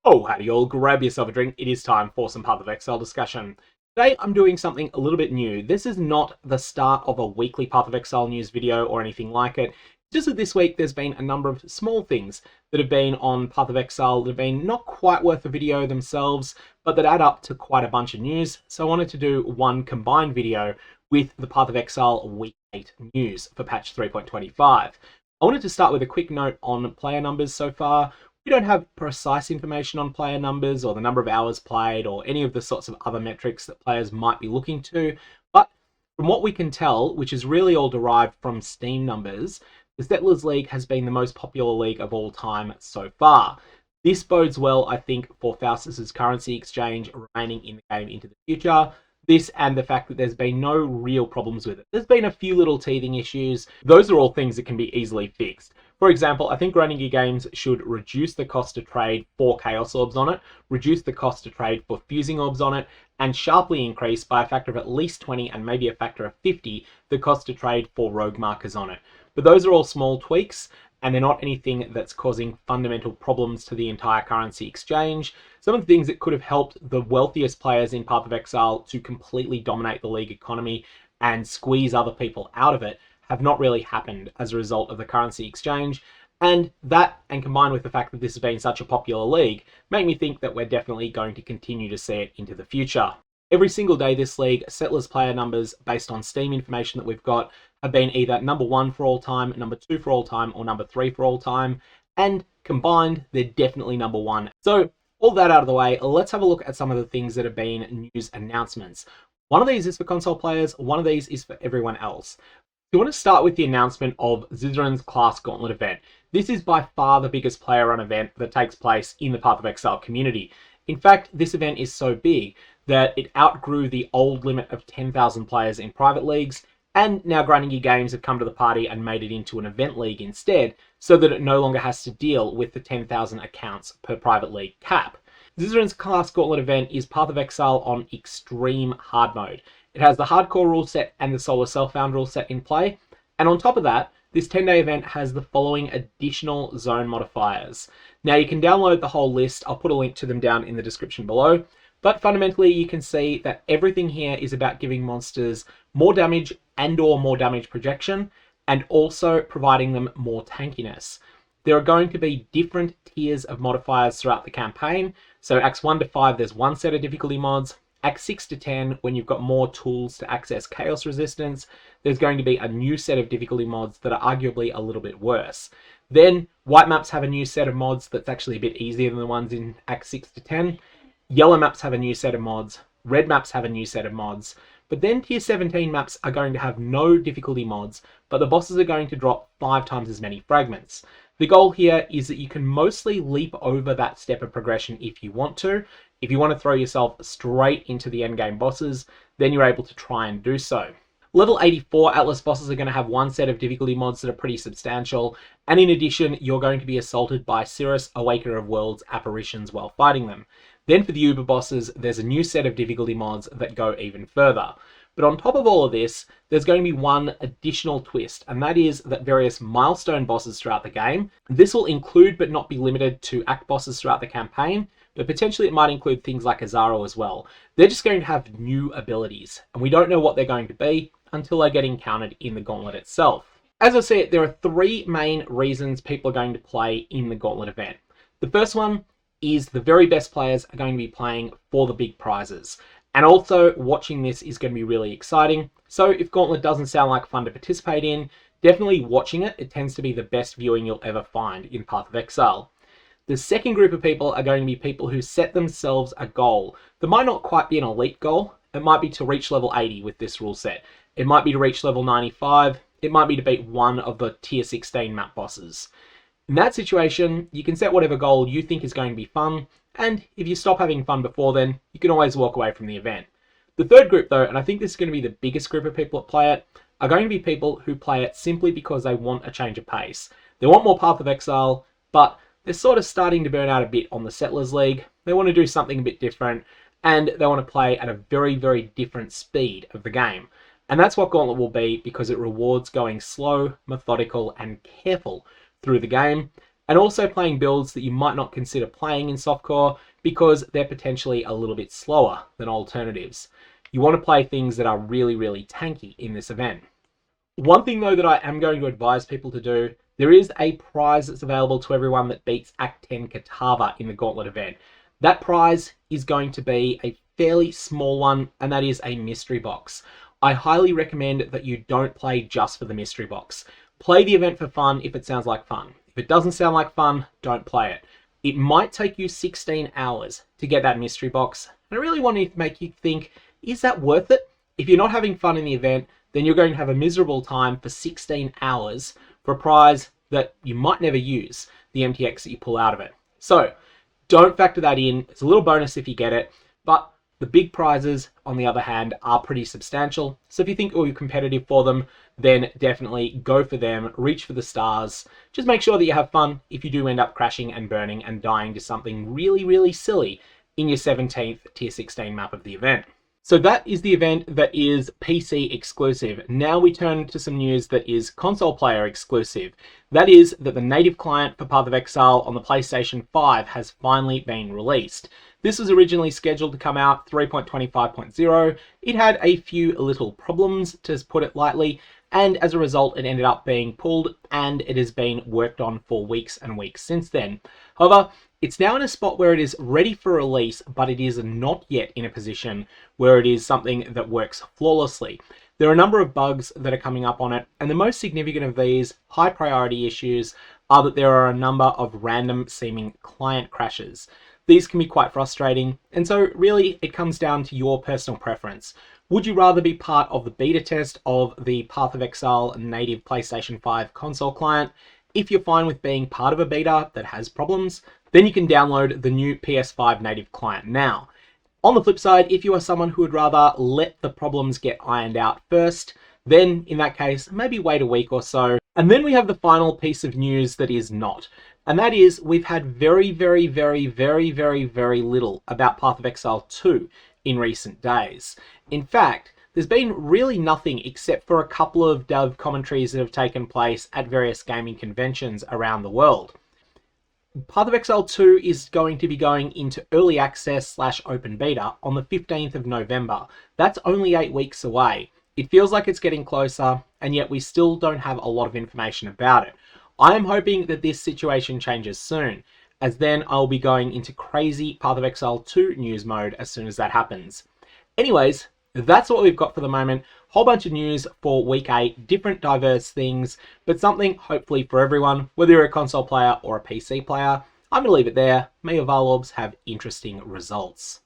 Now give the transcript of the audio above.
Oh, howdy all, grab yourself a drink. It is time for some Path of Exile discussion. Today I'm doing something a little bit new. This is not the start of a weekly Path of Exile news video or anything like it. Just that this week there's been a number of small things that have been on Path of Exile that have been not quite worth a video themselves, but that add up to quite a bunch of news. So I wanted to do one combined video with the Path of Exile Week 8 news for patch 3.25. I wanted to start with a quick note on player numbers so far. We don't have precise information on player numbers or the number of hours played or any of the sorts of other metrics that players might be looking to, but from what we can tell, which is really all derived from Steam numbers, the Settlers League has been the most popular league of all time so far. This bodes well, I think, for Faustus's currency exchange remaining in the game into the future. This and the fact that there's been no real problems with it. There's been a few little teething issues. Those are all things that can be easily fixed. For example, I think Gauntlet games should reduce the cost to trade for Chaos Orbs on it, reduce the cost to trade for Fusing Orbs on it, and sharply increase by a factor of at least 20 and maybe a factor of 50 the cost to trade for Rogue Markers on it. But those are all small tweaks, and they're not anything that's causing fundamental problems to the entire currency exchange. Some of the things that could have helped the wealthiest players in Path of Exile to completely dominate the league economy and squeeze other people out of it have not really happened as a result of the currency exchange. And that, and combined with the fact that this has been such a popular league, make me think that we're definitely going to continue to see it into the future. Every single day this league, Settlers player numbers based on Steam information that we've got have been either number 1 for all time, number 2 for all time, or number 3 for all time. And combined, they're definitely number 1. So all that out of the way, let's have a look at some of the things that have been news announcements. One of these is for console players, one of these is for everyone else. We want to start with the announcement of Zizran's Class Gauntlet event. This is by far the biggest player-run event that takes place in the Path of Exile community. In fact, this event is so big that it outgrew the old limit of 10,000 players in private leagues, and now Grinding Games have come to the party and made it into an event league instead, so that it no longer has to deal with the 10,000 accounts per private league cap. Zizran's Class Gauntlet event is Path of Exile on extreme hard mode. It has the hardcore rule set and the Solar Self-Found rule set in play, and on top of that, this 10-day event has the following additional zone modifiers. Now you can download the whole list, I'll put a link to them down in the description below, but fundamentally you can see that everything here is about giving monsters more damage and or more damage projection, and also providing them more tankiness. There are going to be different tiers of modifiers throughout the campaign, so Acts 1 to 5 there's one set of difficulty mods, Acts 6 to 10, when you've got more tools to access chaos resistance, there's going to be a new set of difficulty mods that are arguably a little bit worse. Then, white maps have a new set of mods that's actually a bit easier than the ones in Acts 6 to 10. Yellow maps have a new set of mods. Red maps have a new set of mods. But then tier 17 maps are going to have no difficulty mods, but the bosses are going to drop 5 times as many fragments. The goal here is that you can mostly leap over that step of progression if you want to. If you want to throw yourself straight into the endgame bosses, then you're able to try and do so. Level 84 Atlas bosses are going to have one set of difficulty mods that are pretty substantial, and in addition, you're going to be assaulted by Cirrus, Awakener of Worlds apparitions while fighting them. Then for the Uber bosses, there's a new set of difficulty mods that go even further. But on top of all of this, there's going to be one additional twist, and that is that various milestone bosses throughout the game, this will include but not be limited to act bosses throughout the campaign, but potentially it might include things like Azaro as well. They're just going to have new abilities, and we don't know what they're going to be until they get encountered in the Gauntlet itself. As I said, there are 3 main reasons people are going to play in the Gauntlet event. The first one is the very best players are going to be playing for the big prizes. And also, watching this is going to be really exciting. So if Gauntlet doesn't sound like fun to participate in, definitely watching it. It tends to be the best viewing you'll ever find in Path of Exile. The second group of people are going to be people who set themselves a goal that might not quite be an elite goal. It might be to reach level 80 with this rule set. It might be to reach level 95. It might be to beat one of the tier 16 map bosses. In that situation, you can set whatever goal you think is going to be fun, and if you stop having fun before then, you can always walk away from the event. The third group though, and I think this is going to be the biggest group of people that play it, are going to be people who play it simply because they want a change of pace. They want more Path of Exile, but they're sort of starting to burn out a bit on the Settlers League. They want to do something a bit different, and they want to play at a very, very different speed of the game. And that's what Gauntlet will be, because it rewards going slow, methodical, and careful through the game. and also playing builds that you might not consider playing in softcore because they're potentially a little bit slower than alternatives. You want to play things that are really, really tanky in this event. One thing though that I am going to advise people to do, there is a prize that's available to everyone that beats Act 10 Katava in the Gauntlet event. That prize is going to be a fairly small one, and that is a mystery box. I highly recommend that you don't play just for the mystery box. Play the event for fun if it sounds like fun. If it doesn't sound like fun, don't play it. It might take you 16 hours to get that mystery box, and I really want to make you think, is that worth it? If you're not having fun in the event, then you're going to have a miserable time for 16 hours for a prize that you might never use, the MTX that you pull out of it. So don't factor that in. It's a little bonus if you get it, but the big prizes, on the other hand, are pretty substantial. So if you think you're competitive for them, then definitely go for them, reach for the stars. Just make sure that you have fun if you do end up crashing and burning and dying to something really, really silly in your 17th tier 16 map of the event. So that is the event that is PC exclusive. Now we turn to some news that is console player exclusive. That is that the native client for Path of Exile on the PlayStation 5 has finally been released. This was originally scheduled to come out 3.25.0. It had a few little problems, to put it lightly, and as a result it ended up being pulled, and it has been worked on for weeks and weeks since then. However, it's now in a spot where it is ready for release, but it is not yet in a position where it is something that works flawlessly. There are a number of bugs that are coming up on it, and the most significant of these high priority issues are that there are a number of random seeming client crashes. These can be quite frustrating, and so really it comes down to your personal preference. Would you rather be part of the beta test of the Path of Exile native PlayStation 5 console client? If you're fine with being part of a beta that has problems, then you can download the new PS5 native client now. On the flip side, if you are someone who would rather let the problems get ironed out first, then in that case, maybe wait a week or so. And then we have the final piece of news that is not. And that is, we've had very little about Path of Exile 2 in recent days. In fact, there's been really nothing except for a couple of dev commentaries that have taken place at various gaming conventions around the world. Path of Exile 2 is going to be going into early access / open beta on the 15th of November. That's only 8 weeks away. It feels like it's getting closer, and yet we still don't have a lot of information about it. I am hoping that this situation changes soon, as then I'll be going into crazy Path of Exile 2 news mode as soon as that happens. Anyways, that's what we've got for the moment. Whole bunch of news for week 8, different diverse things, but something hopefully for everyone, whether you're a console player or a PC player. I'm going to leave it there. May your Varlorbs have interesting results.